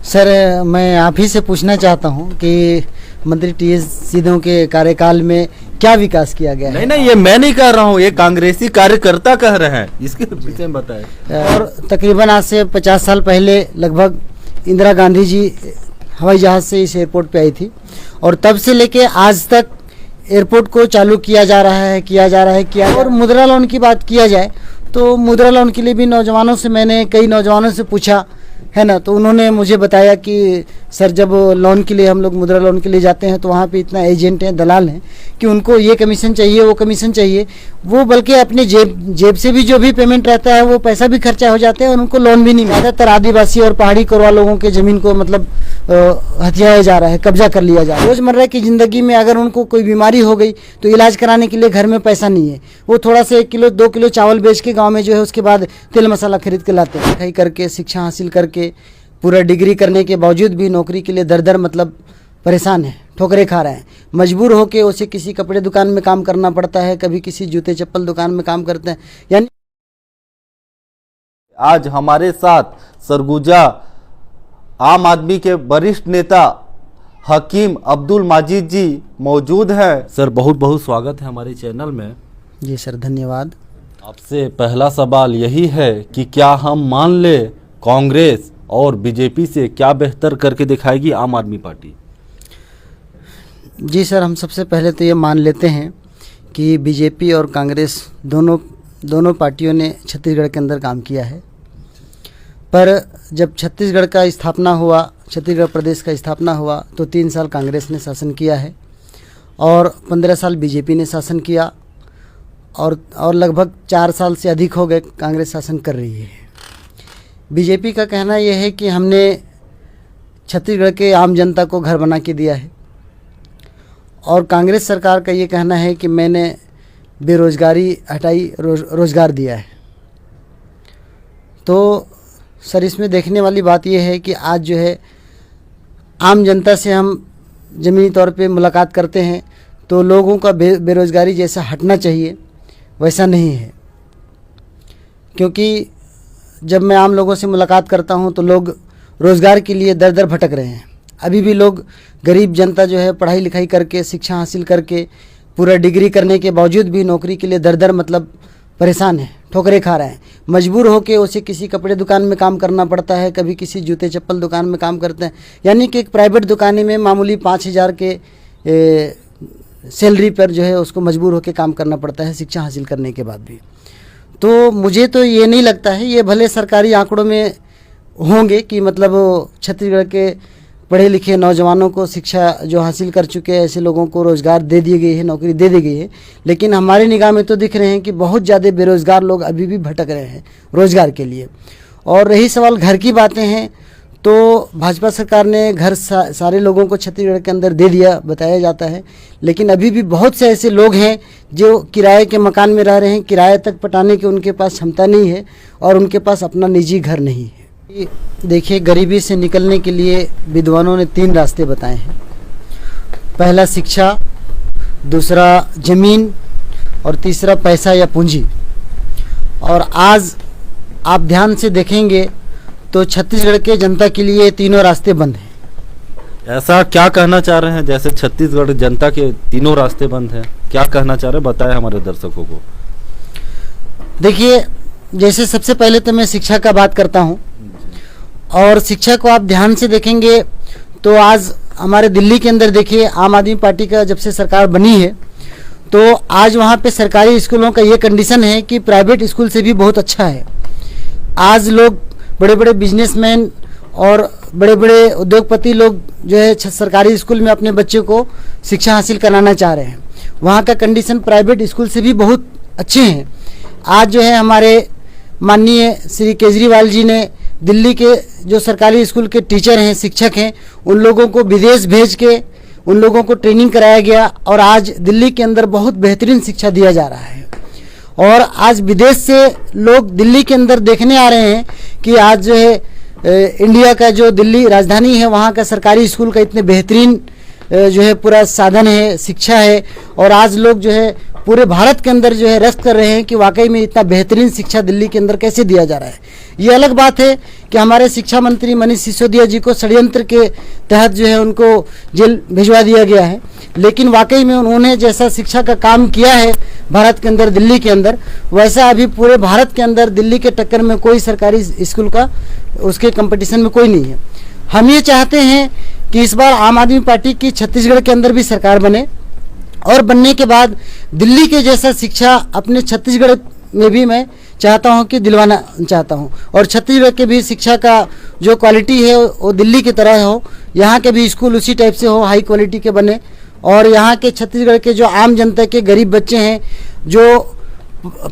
Sir, मैं आप ही से पूछना चाहता हूं कि मंत्री टीएस सिद्धू के कार्यकाल में क्या विकास किया गया है? नहीं, ये मैं नहीं कह रहा हूँ, ये कांग्रेसी कार्यकर्ता कह रहे हैं, इसके विषय में बताएं। और तकरीबन आज से 50 साल पहले लगभग इंदिरा गांधी जी हवाई जहाज़ से इस एयरपोर्ट पे आई थी और तब से लेके आज तक एयरपोर्ट को चालू किया जा रहा है। और मुद्रा लोन की बात किया जाए तो मुद्रा लोन के लिए भी नौजवानों से मैंने कई नौजवानों से पूछा है ना, तो उन्होंने मुझे बताया कि सर जब लोन के लिए हम लोग मुद्रा लोन के लिए जाते हैं तो वहाँ पे इतना एजेंट हैं, दलाल हैं कि उनको ये कमीशन चाहिए, वो कमीशन चाहिए, वो बल्कि अपने जेब से भी जो भी पेमेंट रहता है वो पैसा भी खर्चा हो जाता है और उनको लोन भी नहीं मिलता। ज़्यादातर आदिवासी और पहाड़ी कोरवा लोगों के ज़मीन को मतलब हथियाया जा रहा है, कब्जा कर लिया जा रहा है। रोज़मर्रा की ज़िंदगी में अगर उनको कोई बीमारी हो गई तो इलाज कराने के लिए घर में पैसा नहीं है, वो थोड़ा सा 1 किलो 2 किलो चावल बेच के गाँव में जो है उसके बाद तेल मसाला खरीद के लाते हैं। पढ़ाई करके, शिक्षा हासिल करके, पूरा डिग्री करने के बावजूद भी नौकरी के लिए दर दर मतलब परेशान है, ठोकरे खा रहे हैं। मजबूर होके उसे किसी कपड़े दुकान में काम करना पड़ता है, कभी किसी जूते चप्पल दुकान में काम करते हैं। यानी आज हमारे साथ सरगुजा आम आदमी के वरिष्ठ नेता हकीम अब्दुल माजिद जी मौजूद हैं। सर, बहुत बहुत स्वागत है हमारे चैनल में। जी सर, धन्यवाद। आपसे पहला सवाल यही है कि क्या हम मान ले कांग्रेस और बीजेपी से क्या बेहतर करके दिखाएगी आम आदमी पार्टी? जी सर, हम सबसे पहले तो ये मान लेते हैं कि बीजेपी और कांग्रेस दोनों पार्टियों ने छत्तीसगढ़ के अंदर काम किया है, पर जब छत्तीसगढ़ प्रदेश का स्थापना हुआ तो 3 साल कांग्रेस ने शासन किया है और 15 साल बीजेपी ने शासन किया और लगभग 4 साल से अधिक हो गए कांग्रेस शासन कर रही है। बीजेपी का कहना यह है कि हमने छत्तीसगढ़ के आम जनता को घर बना के दिया है और कांग्रेस सरकार का ये कहना है कि मैंने बेरोजगारी हटाई, रोजगार दिया है। तो सर, इसमें देखने वाली बात यह है कि आज जो है आम जनता से हम ज़मीनी तौर पे मुलाकात करते हैं तो लोगों का बेरोजगारी जैसा हटना चाहिए वैसा नहीं है, क्योंकि जब मैं आम लोगों से मुलाकात करता हूं तो लोग रोज़गार के लिए दर दर भटक रहे हैं। अभी भी लोग, गरीब जनता जो है पढ़ाई लिखाई करके, शिक्षा हासिल करके, पूरा डिग्री करने के बावजूद भी नौकरी के लिए दर दर मतलब परेशान है, ठोकरे खा रहे हैं। मजबूर होके उसे किसी कपड़े दुकान में काम करना पड़ता है, कभी किसी जूते चप्पल दुकान में काम करते हैं। यानी कि एक प्राइवेट दुकान में मामूली 5,000 के सैलरी पर जो है उसको मजबूर होकर काम करना पड़ता है शिक्षा हासिल करने के बाद भी। तो मुझे तो ये नहीं लगता है, ये भले सरकारी आंकड़ों में होंगे कि मतलब छत्तीसगढ़ के पढ़े लिखे नौजवानों को शिक्षा जो हासिल कर चुके हैं ऐसे लोगों को रोज़गार दे दी गई है, नौकरी दे दी गई है, लेकिन हमारी निगाह में तो दिख रहे हैं कि बहुत ज़्यादा बेरोज़गार लोग अभी भी भटक रहे हैं रोज़गार के लिए। और रही सवाल घर की बातें हैं तो भाजपा सरकार ने घर सारे लोगों को छत्तीसगढ़ के अंदर दे दिया बताया जाता है, लेकिन अभी भी बहुत से ऐसे लोग हैं जो किराए के मकान में रह रहे हैं, किराए तक पटाने की उनके पास क्षमता नहीं है और उनके पास अपना निजी घर नहीं है। देखिए, गरीबी से निकलने के लिए विद्वानों ने 3 रास्ते बताए हैं। पहला शिक्षा, दूसरा ज़मीन और तीसरा पैसा या पूंजी। और आज आप ध्यान से देखेंगे तो छत्तीसगढ़ के जनता के लिए तीनों रास्ते बंद हैं। ऐसा क्या कहना चाह रहे हैं? जैसे छत्तीसगढ़ जनता के तीनों रास्ते बंद हैं, क्या कहना चाह रहे हैं, बताएं हमारे दर्शकों को। देखिए, जैसे सबसे पहले तो मैं शिक्षा का बात करता हूं और शिक्षा को आप ध्यान से देखेंगे तो आज हमारे दिल्ली के अंदर देखिए, आम आदमी पार्टी का जब से सरकार बनी है तो आज वहां पे सरकारी स्कूलों का ये कंडीशन है कि प्राइवेट स्कूल से भी बहुत अच्छा है। आज लोग बड़े बड़े बिजनेसमैन और बड़े बड़े उद्योगपति लोग जो है सरकारी स्कूल में अपने बच्चों को शिक्षा हासिल कराना चाह रहे हैं। वहाँ का कंडीशन प्राइवेट स्कूल से भी बहुत अच्छे हैं। आज जो है हमारे माननीय श्री केजरीवाल जी ने दिल्ली के जो सरकारी स्कूल के टीचर हैं, शिक्षक हैं, उन लोगों को विदेश भेज के उन लोगों को ट्रेनिंग कराया गया और आज दिल्ली के अंदर बहुत बेहतरीन शिक्षा दिया जा रहा है। और आज विदेश से लोग दिल्ली के अंदर देखने आ रहे हैं कि आज जो है इंडिया का जो दिल्ली राजधानी है वहाँ का सरकारी स्कूल का इतने बेहतरीन जो है पूरा साधन है, शिक्षा है और आज लोग जो है पूरे भारत के अंदर जो है रेस्ट कर रहे हैं कि वाकई में इतना बेहतरीन शिक्षा दिल्ली के अंदर कैसे दिया जा रहा है। ये अलग बात है कि हमारे शिक्षा मंत्री मनीष सिसोदिया जी को षड्यंत्र के तहत जो है उनको जेल भिजवा दिया गया है, लेकिन वाकई में उन्होंने जैसा शिक्षा का काम किया है भारत के अंदर, दिल्ली के अंदर, वैसा अभी पूरे भारत के अंदर दिल्ली के टक्कर में कोई सरकारी स्कूल का उसके कंपटीशन में कोई नहीं है। हम ये चाहते हैं कि इस बार आम आदमी पार्टी की छत्तीसगढ़ के अंदर भी सरकार बने और बनने के बाद दिल्ली के जैसा शिक्षा अपने छत्तीसगढ़ में भी मैं चाहता हूं कि दिलवाना चाहता हूं, और छत्तीसगढ़ के भी शिक्षा का जो क्वालिटी है वो दिल्ली की तरह हो, यहाँ के भी स्कूल उसी टाइप से हो, हाई क्वालिटी के बने, और यहाँ के छत्तीसगढ़ के जो आम जनता के गरीब बच्चे हैं जो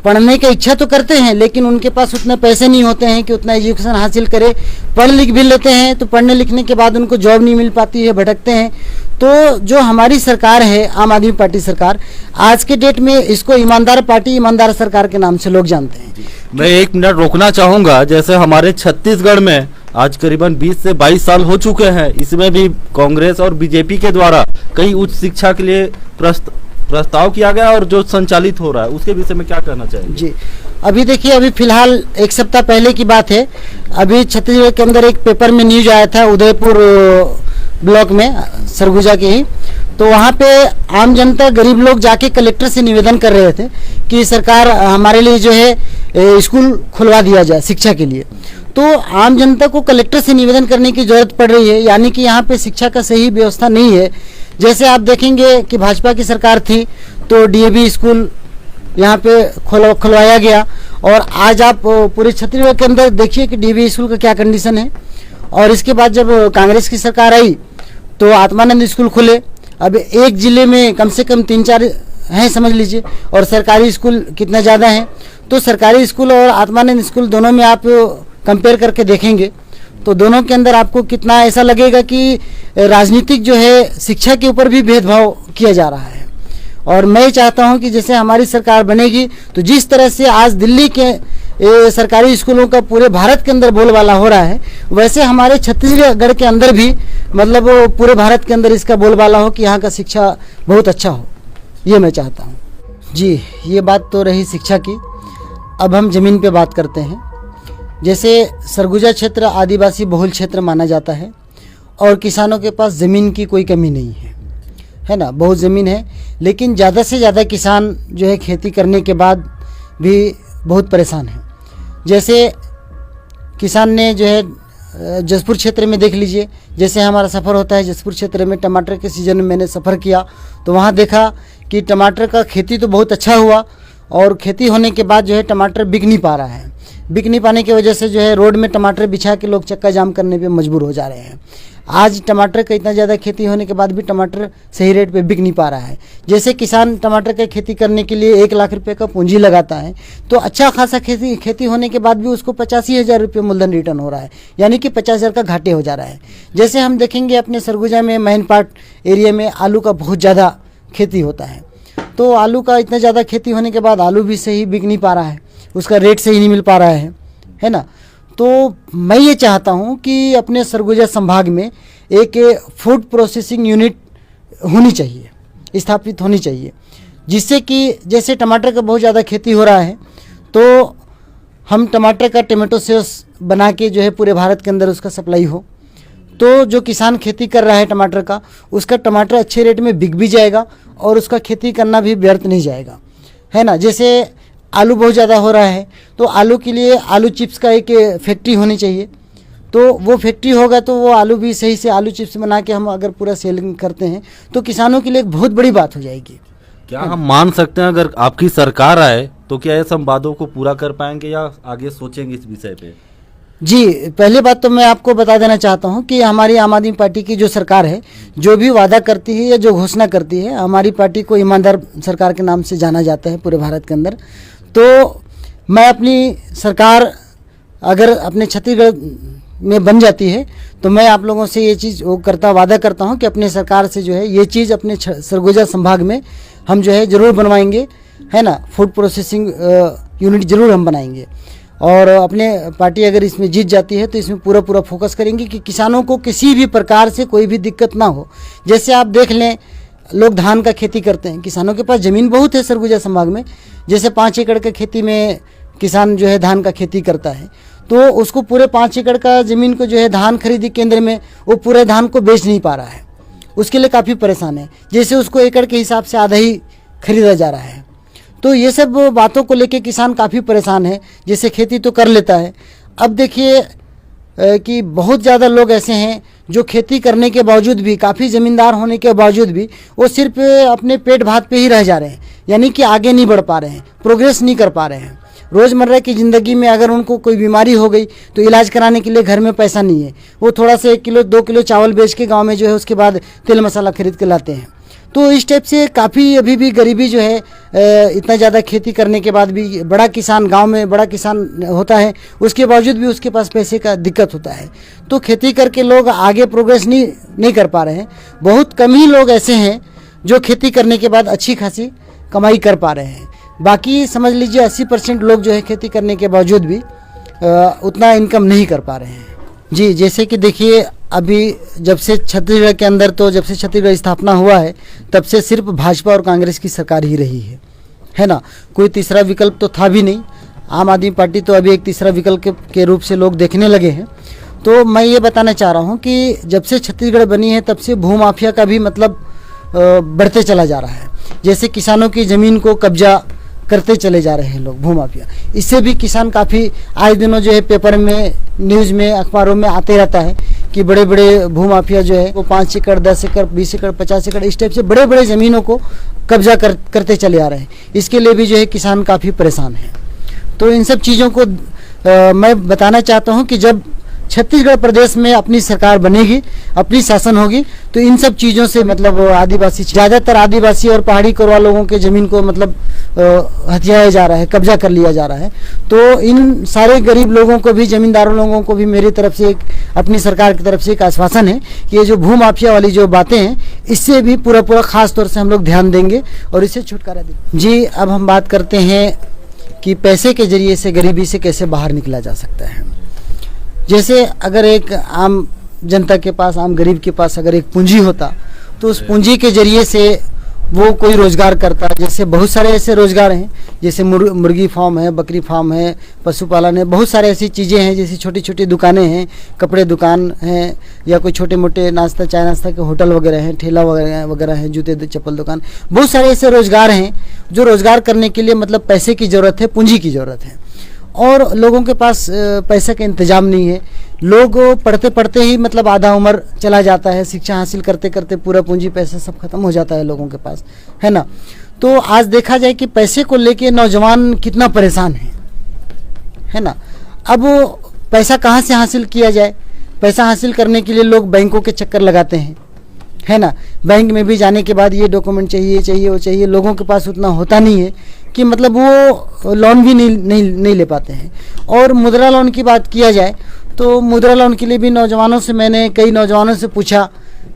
पढ़ने की इच्छा तो करते हैं लेकिन उनके पास उतने पैसे नहीं होते हैं कि उतना एजुकेशन हासिल करे, पढ़ लिख भी लेते हैं तो पढ़ने लिखने के बाद उनको जॉब नहीं मिल पाती है, भटकते हैं। तो जो हमारी सरकार है आम आदमी पार्टी सरकार, आज के डेट में इसको ईमानदार पार्टी ईमानदार सरकार के नाम से लोग जानते हैं। मैं 1 मिनट रोकना चाहूँगा। जैसे हमारे छत्तीसगढ़ में आज करीबन 20 से 22 साल हो चुके हैं, इसमें भी कांग्रेस और बीजेपी के द्वारा कई उच्च शिक्षा के लिए प्रस्ताव किया गया और जो संचालित हो रहा है उसके विषय में क्या कहना चाहिए? जी, अभी देखिए, अभी फिलहाल 1 सप्ताह पहले की बात है, अभी छत्तीसगढ़ के अंदर एक पेपर में न्यूज आया था उदयपुर ब्लॉक में, सरगुजा के ही, तो वहाँ पे आम जनता गरीब लोग जाके कलेक्टर से निवेदन कर रहे थे कि सरकार हमारे लिए जो है स्कूल खुलवा दिया जाए शिक्षा के लिए। तो आम जनता को कलेक्टर से निवेदन करने की जरूरत पड़ रही है, यानी कि यहाँ पे शिक्षा का सही व्यवस्था नहीं है। जैसे आप देखेंगे कि भाजपा की सरकार थी तो डीएवी स्कूल यहाँ पे खुलवाया गया, और आज आप पूरे छत्तीसगढ़ के अंदर देखिए कि डीएवी स्कूल का क्या कंडीशन है। और इसके बाद जब कांग्रेस की सरकार आई तो आत्मानंद स्कूल खुले, अब एक जिले में कम से कम 3-4 हैं समझ लीजिए, और सरकारी स्कूल कितना ज़्यादा है। तो सरकारी स्कूल और आत्मानंद स्कूल दोनों में आप कंपेयर करके देखेंगे तो दोनों के अंदर आपको कितना ऐसा लगेगा कि राजनीतिक जो है शिक्षा के ऊपर भी भेदभाव किया जा रहा है। और मैं चाहता हूं कि जैसे हमारी सरकार बनेगी तो जिस तरह से आज दिल्ली के सरकारी स्कूलों का पूरे भारत के अंदर बोलबाला हो रहा है, वैसे हमारे छत्तीसगढ़ के अंदर भी मतलब पूरे भारत के अंदर इसका बोलबाला हो कि यहाँ का शिक्षा बहुत अच्छा हो, ये मैं चाहता हूँ। जी, ये बात तो रही शिक्षा की। अब हम ज़मीन पे बात करते हैं। जैसे सरगुजा क्षेत्र आदिवासी बहुल क्षेत्र माना जाता है और किसानों के पास ज़मीन की कोई कमी नहीं है ना, बहुत ज़मीन है, लेकिन ज़्यादा से ज़्यादा किसान जो है खेती करने के बाद भी बहुत परेशान है। जैसे किसान ने जो है जसपुर क्षेत्र में देख लीजिए, जैसे हमारा सफ़र होता है जसपुर क्षेत्र में, टमाटर के सीज़न में मैंने सफ़र किया तो वहाँ देखा कि टमाटर का खेती तो बहुत अच्छा हुआ, और खेती होने के बाद जो है टमाटर बिक नहीं पा रहा है। बिक नहीं पाने की वजह से जो है रोड में टमाटर बिछा के लोग चक्का जाम करने पे मजबूर हो जा रहे हैं। आज टमाटर का इतना ज़्यादा खेती होने के बाद भी टमाटर सही रेट पे बिक नहीं पा रहा है। जैसे किसान टमाटर का खेती करने के लिए 1 लाख रुपए का पूंजी लगाता है तो अच्छा खासा खेती होने के बाद भी उसको 85,000 रुपये मूलधन रिटर्न हो रहा है, यानी कि 50,000 का घाटे हो जा रहा है। जैसे हम देखेंगे अपने सरगुजा में मैनपाट एरिया में आलू का बहुत ज़्यादा खेती होता है, तो आलू का इतना ज़्यादा खेती होने के बाद आलू भी सही बिक नहीं पा रहा है, उसका रेट सही नहीं मिल पा रहा है ना। तो मैं ये चाहता हूँ कि अपने सरगुजा संभाग में एक फूड प्रोसेसिंग यूनिट होनी चाहिए, स्थापित होनी चाहिए, जिससे कि जैसे टमाटर का बहुत ज़्यादा खेती हो रहा है तो हम टमाटर का टमाटो सॉस बना के जो है पूरे भारत के अंदर उसका सप्लाई हो, तो जो किसान खेती कर रहा है टमाटर का, उसका टमाटर अच्छे रेट में बिक भी जाएगा और उसका खेती करना भी व्यर्थ नहीं जाएगा, है ना। जैसे आलू बहुत ज़्यादा हो रहा है तो आलू के लिए आलू चिप्स का एक फैक्ट्री होनी चाहिए, तो वो फैक्ट्री होगा तो वो आलू भी सही से आलू चिप्स बना के हम अगर पूरा सेलिंग करते हैं तो किसानों के लिए एक बहुत बड़ी बात हो जाएगी। क्या हम मान सकते हैं अगर आपकी सरकार आए तो क्या ये संवादों को पूरा कर पाएंगे या आगे सोचेंगे इस विषय पे? जी, पहली बात तो मैं आपको बता देना चाहता हूं कि हमारी आम आदमी पार्टी की जो सरकार है, जो भी वादा करती है या जो घोषणा करती है, हमारी पार्टी को ईमानदार सरकार के नाम से जाना जाता है पूरे भारत के अंदर। तो मैं अपनी सरकार अगर अपने छत्तीसगढ़ में बन जाती है तो मैं आप लोगों से ये चीज़ वादा करता हूं कि अपने सरकार से जो है ये चीज़ अपने सरगुजा संभाग में हम जो है ज़रूर बनवाएंगे, है ना। फूड प्रोसेसिंग यूनिट ज़रूर हम बनाएंगे, और अपने पार्टी अगर इसमें जीत जाती है तो इसमें पूरा फोकस करेंगे कि किसानों को किसी भी प्रकार से कोई भी दिक्कत ना हो। जैसे आप देख लें लोग धान का खेती करते हैं, किसानों के पास ज़मीन बहुत है सरगुजा संभाग में, जैसे 5 एकड़ का खेती में किसान जो है धान का खेती करता है, तो उसको पूरे 5 एकड़ का ज़मीन को जो है धान खरीदी केंद्र में वो पूरे धान को बेच नहीं पा रहा है, उसके लिए काफ़ी परेशान है, जैसे उसको एकड़ के हिसाब से आधा ही खरीदा जा रहा है। तो ये सब बातों को लेके किसान काफ़ी परेशान है। जैसे खेती तो कर लेता है, अब देखिए कि बहुत ज़्यादा लोग ऐसे हैं जो खेती करने के बावजूद भी, काफ़ी ज़मींदार होने के बावजूद भी वो सिर्फ अपने पेट भात पे ही रह जा रहे हैं, यानी कि आगे नहीं बढ़ पा रहे हैं, प्रोग्रेस नहीं कर पा रहे हैं। रोज़मर्रा की ज़िंदगी में अगर उनको कोई बीमारी हो गई तो इलाज कराने के लिए घर में पैसा नहीं है, वो थोड़ा सा 1 किलो 2 किलो चावल बेच के गाँव में जो है उसके बाद तेल मसाला खरीद के लाते हैं। तो इस टाइप से काफ़ी अभी भी गरीबी जो है, इतना ज़्यादा खेती करने के बाद भी बड़ा किसान, गांव में बड़ा किसान होता है, उसके बावजूद भी उसके पास पैसे का दिक्कत होता है। तो खेती करके लोग आगे प्रोग्रेस नहीं कर पा रहे हैं। बहुत कम ही लोग ऐसे हैं जो खेती करने के बाद अच्छी खासी कमाई कर पा रहे हैं। बाकी समझ लीजिए 80% लोग जो है खेती करने के बावजूद भी उतना इनकम नहीं कर पा रहे हैं। जी, जैसे कि देखिए अभी जब से छत्तीसगढ़ के अंदर, तो जब से छत्तीसगढ़ स्थापना हुआ है तब से सिर्फ भाजपा और कांग्रेस की सरकार ही रही है ना। कोई तीसरा विकल्प तो था भी नहीं। आम आदमी पार्टी तो अभी एक तीसरा विकल्प के रूप से लोग देखने लगे हैं। तो मैं ये बताना चाह रहा हूँ कि जब से छत्तीसगढ़ बनी है तब से भूमाफिया का भी मतलब बढ़ते चला जा रहा है। जैसे किसानों की ज़मीन को कब्जा करते चले जा रहे हैं लोग, भूमाफिया। इससे भी किसान काफ़ी आए दिनों जो है पेपर में, न्यूज़ में, अखबारों में आते रहता है कि बड़े बड़े भूमाफिया जो है वो 5 एकड़ 10 एकड़ 20 एकड़ 50 एकड़ इस टाइप से बड़े बड़े ज़मीनों को कब्जा करते चले आ रहे हैं। इसके लिए भी जो है किसान काफ़ी परेशान है। तो इन सब चीज़ों को मैं बताना चाहता हूँ कि जब छत्तीसगढ़ प्रदेश में अपनी सरकार बनेगी, अपनी शासन होगी, तो इन सब चीज़ों से मतलब आदिवासी, ज़्यादातर आदिवासी और पहाड़ी कोरवा लोगों के ज़मीन को मतलब हथियाया जा रहा है, कब्जा कर लिया जा रहा है। तो इन सारे गरीब लोगों को भी, ज़मींदारों लोगों को भी मेरी तरफ से एक, अपनी सरकार की तरफ से एक आश्वासन है कि ये जो भूमाफिया वाली जो बातें हैं इससे भी पूरा खास तौर से हम लोग ध्यान देंगे और इससे छुटकारा देंगे। जी, अब हम बात करते हैं कि पैसे के जरिए से गरीबी से कैसे बाहर निकला जा सकता है। जैसे अगर एक आम जनता के पास, आम गरीब के पास अगर एक पूंजी होता तो उस पूंजी के जरिए से वो कोई रोज़गार करता। जैसे बहुत सारे ऐसे रोज़गार हैं, जैसे मुर्गी फार्म है, बकरी फार्म है, पशुपालन है, बहुत सारे ऐसी चीज़ें हैं, जैसे छोटी छोटी दुकानें हैं, कपड़े दुकान हैं, या कोई छोटे मोटे नाश्ता, चाय नाश्ता के होटल वगैरह हैं, ठेला वगैरह हैं, जूते चप्पल दुकान, बहुत सारे ऐसे रोज़गार हैं जो रोज़गार करने के लिए मतलब पैसे की ज़रूरत है, पूंजी की ज़रूरत है। और लोगों के पास पैसे का इंतजाम नहीं है। लोग पढ़ते पढ़ते ही मतलब आधा उम्र चला जाता है, शिक्षा हासिल करते करते पूरा पूंजी पैसा सब खत्म हो जाता है लोगों के पास, है ना। तो आज देखा जाए कि पैसे को लेके नौजवान कितना परेशान है ना। अब पैसा कहाँ से हासिल किया जाए? पैसा हासिल करने के लिए लोग बैंकों के चक्कर लगाते हैं, है ना। बैंक में भी जाने के बाद ये डॉक्यूमेंट चाहिए, वो चाहिए, लोगों के पास उतना होता नहीं है कि मतलब वो लोन भी नहीं ले पाते हैं। और मुद्रा लोन की बात किया जाए तो मुद्रा लोन के लिए भी नौजवानों से, मैंने कई नौजवानों से पूछा,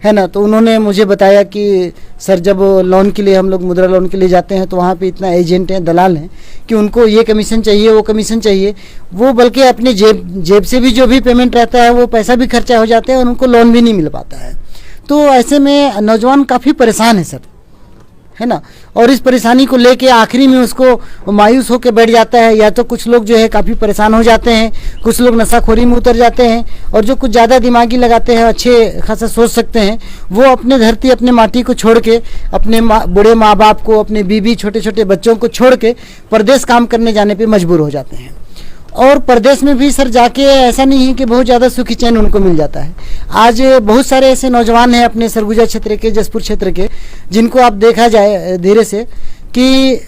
है ना, तो उन्होंने मुझे बताया कि सर जब लोन के लिए हम लोग मुद्रा लोन के लिए जाते हैं तो वहाँ पे इतना एजेंट हैं, दलाल हैं कि उनको ये कमीशन चाहिए, वो कमीशन चाहिए, वो बल्कि अपने जेब से भी जो भी पेमेंट रहता है वो पैसा भी खर्चा हो जाता है और उनको लोन भी नहीं मिल पाता है। तो ऐसे में नौजवान काफ़ी परेशान है सर, है ना। और इस परेशानी को लेके आखिरी में उसको मायूस होकर बैठ जाता है। या तो कुछ लोग जो है काफ़ी परेशान हो जाते हैं, कुछ लोग नशाखोरी में उतर जाते हैं, और जो कुछ ज़्यादा दिमागी लगाते हैं, अच्छे खासा सोच सकते हैं, वो अपने धरती, अपने माटी को छोड़ के, अपने बूढ़े माँ बाप को, अपने बीवी, छोटे छोटे बच्चों को छोड़ के परदेश काम करने जाने पर मजबूर हो जाते हैं। और परदेश में भी सर जाके ऐसा नहीं है कि बहुत ज़्यादा सुखी चैन उनको मिल जाता है। आज बहुत सारे ऐसे नौजवान हैं अपने सरगुजा क्षेत्र के, जसपुर क्षेत्र के, जिनको आप देखा जाए धीरे से कि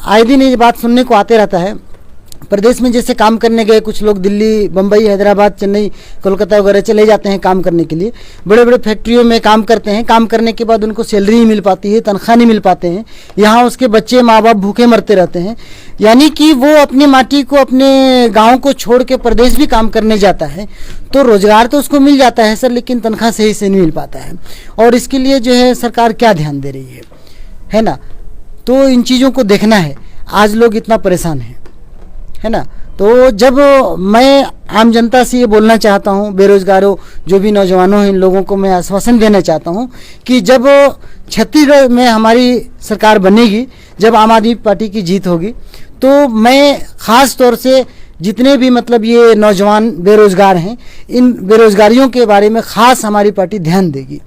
आए दिन ये बात सुनने को आते रहता है। प्रदेश में जैसे काम करने गए कुछ लोग, दिल्ली, बम्बई, हैदराबाद, चेन्नई, कोलकाता वगैरह चले जाते हैं काम करने के लिए, बड़े बड़े फैक्ट्रियों में काम करते हैं। काम करने के बाद उनको सैलरी नहीं मिल पाती है, तनख्वाह नहीं मिल पाते हैं। यहाँ उसके बच्चे, माँ बाप भूखे मरते रहते हैं। यानी कि वो अपनी माटी को, अपने गाँव को छोड़ के प्रदेश भी काम करने जाता है तो रोजगार तो उसको मिल जाता है सर, लेकिन तनख्वाह सही से नहीं मिल पाता है। और इसके लिए जो है सरकार क्या ध्यान दे रही है ना। तो इन चीज़ों को देखना है। आज लोग इतना परेशान हैं, है ना। तो जब मैं आम जनता से ये बोलना चाहता हूँ, बेरोजगारों जो भी नौजवानों हैं, इन लोगों को मैं आश्वासन देना चाहता हूँ कि जब छत्तीसगढ़ में हमारी सरकार बनेगी, जब आम आदमी पार्टी की जीत होगी, तो मैं ख़ास तौर से जितने भी मतलब ये नौजवान बेरोजगार हैं, इन बेरोजगारियों के बारे में ख़ास हमारी पार्टी ध्यान देगी,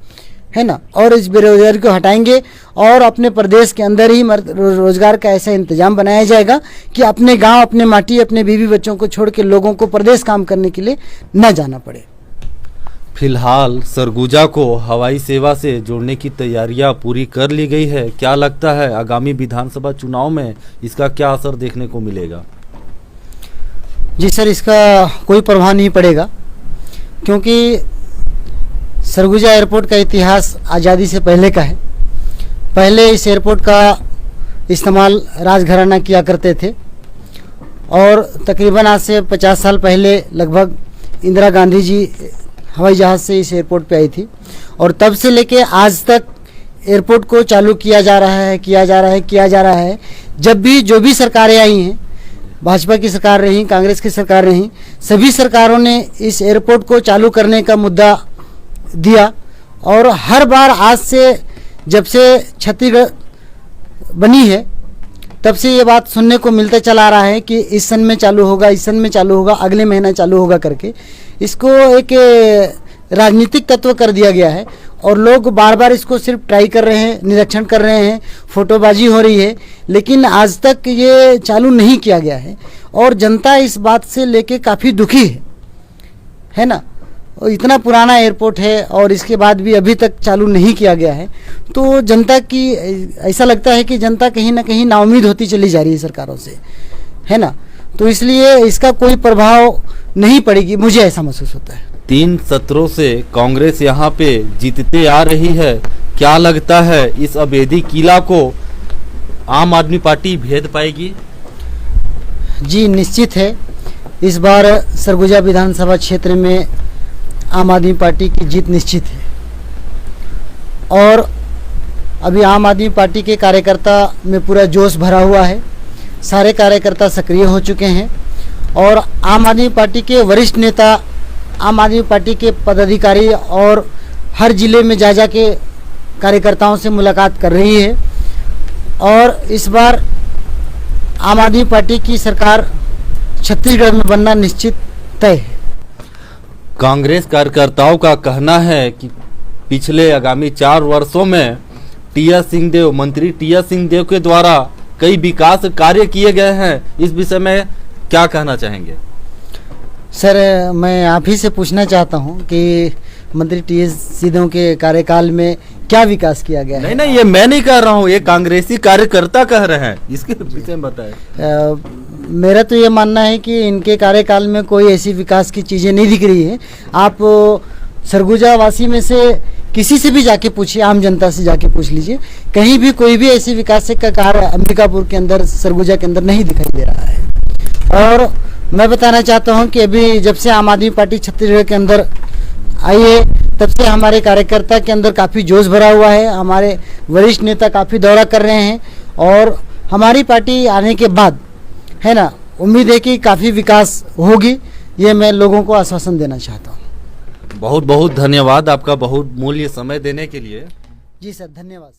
है ना। और इस बेरोजगारी को हटाएंगे और अपने प्रदेश के अंदर ही रोजगार का ऐसा इंतजाम बनाया जाएगा कि अपने गांव, अपने माटी, अपने बीवी बच्चों को छोड़ के लोगों को प्रदेश काम करने के लिए न जाना पड़े। फिलहाल सरगुजा को हवाई सेवा से जोड़ने की तैयारियां पूरी कर ली गई है। क्या लगता है आगामी विधानसभा चुनाव में इसका क्या असर देखने को मिलेगा? जी सर, इसका कोई प्रभाव नहीं पड़ेगा, क्योंकि सरगुजा एयरपोर्ट का इतिहास आज़ादी से पहले का है। पहले इस एयरपोर्ट का इस्तेमाल राजघराना किया करते थे और तकरीबन आज से 50 साल पहले लगभग इंदिरा गांधी जी हवाई जहाज़ से इस एयरपोर्ट पे आई थी और तब से लेके आज तक एयरपोर्ट को चालू किया जा रहा है। जब भी जो भी सरकारें आई हैं, भाजपा की सरकार रही, कांग्रेस की सरकार रही, सभी सरकारों ने इस एयरपोर्ट को चालू करने का मुद्दा दिया और हर बार आज से जब से छत्तीसगढ़ बनी है तब से ये बात सुनने को मिलता चला आ रहा है कि इस सन में चालू होगा, इस सन में चालू होगा, अगले महीना चालू होगा करके इसको एक राजनीतिक तत्व कर दिया गया है और लोग बार बार इसको सिर्फ ट्राई कर रहे हैं, निरीक्षण कर रहे हैं, फोटोबाजी हो रही है, लेकिन आज तक ये चालू नहीं किया गया है और जनता इस बात से लेके काफ़ी दुखी है ना। और इतना पुराना एयरपोर्ट है और इसके बाद भी अभी तक चालू नहीं किया गया है, तो जनता की ऐसा लगता है कि जनता कहीं ना कहीं नाउम्मीद होती चली जा रही है सरकारों से, है ना। तो इसलिए इसका कोई प्रभाव नहीं पड़ेगी, मुझे ऐसा महसूस होता है। 3 सत्रों से कांग्रेस यहाँ पे जीतते आ रही है। क्या लगता है इस अबेदी किला को आम आदमी पार्टी भेद पाएगी? जी निश्चित है, इस बार सरगुजा विधानसभा क्षेत्र में आम आदमी पार्टी की जीत निश्चित है और अभी आम आदमी पार्टी के कार्यकर्ता में पूरा जोश भरा हुआ है। सारे कार्यकर्ता सक्रिय हो चुके हैं और आम आदमी पार्टी के वरिष्ठ नेता, आम आदमी पार्टी के पदाधिकारी और हर जिले में जा के कार्यकर्ताओं से मुलाकात कर रही है और इस बार आम आदमी पार्टी की सरकार छत्तीसगढ़ में बनना निश्चित तय है। कांग्रेस कार्यकर्ताओं का कहना है कि पिछले आगामी 4 वर्षों में मंत्री टी एस सिंहदेव के द्वारा कई विकास कार्य किए गए हैं। इस विषय में क्या कहना चाहेंगे? सर, मैं आप ही से पूछना चाहता हूं कि मंत्री टी एस सिंहदेव के कार्यकाल में क्या विकास किया गया है? नहीं, ये मैं नहीं कह रहा हूं, ये कांग्रेसी कार्यकर्ता कह रहे हैं, इसके विषय में बताएं। मेरा तो ये मानना है कि इनके कार्यकाल में कोई ऐसी विकास की चीज़ें नहीं दिख रही है। आप सरगुजा वासी में से किसी से भी जाके पूछिए, आम जनता से जाके पूछ लीजिए, कहीं भी कोई भी ऐसी विकास का कार्य अंबिकापुर के अंदर, सरगुजा के अंदर नहीं दिखाई दे रहा है। और मैं बताना चाहता हूं कि अभी जब से आम आदमी पार्टी छत्तीसगढ़ के अंदर आई है तब से हमारे कार्यकर्ता के अंदर काफ़ी जोश भरा हुआ है। हमारे वरिष्ठ नेता काफ़ी दौरा कर रहे हैं और हमारी पार्टी आने के बाद, है ना, उम्मीद है कि काफ़ी विकास होगी। ये मैं लोगों को आश्वासन देना चाहता हूँ। बहुत बहुत धन्यवाद आपका बहुत मूल्य समय देने के लिए। जी सर, धन्यवाद।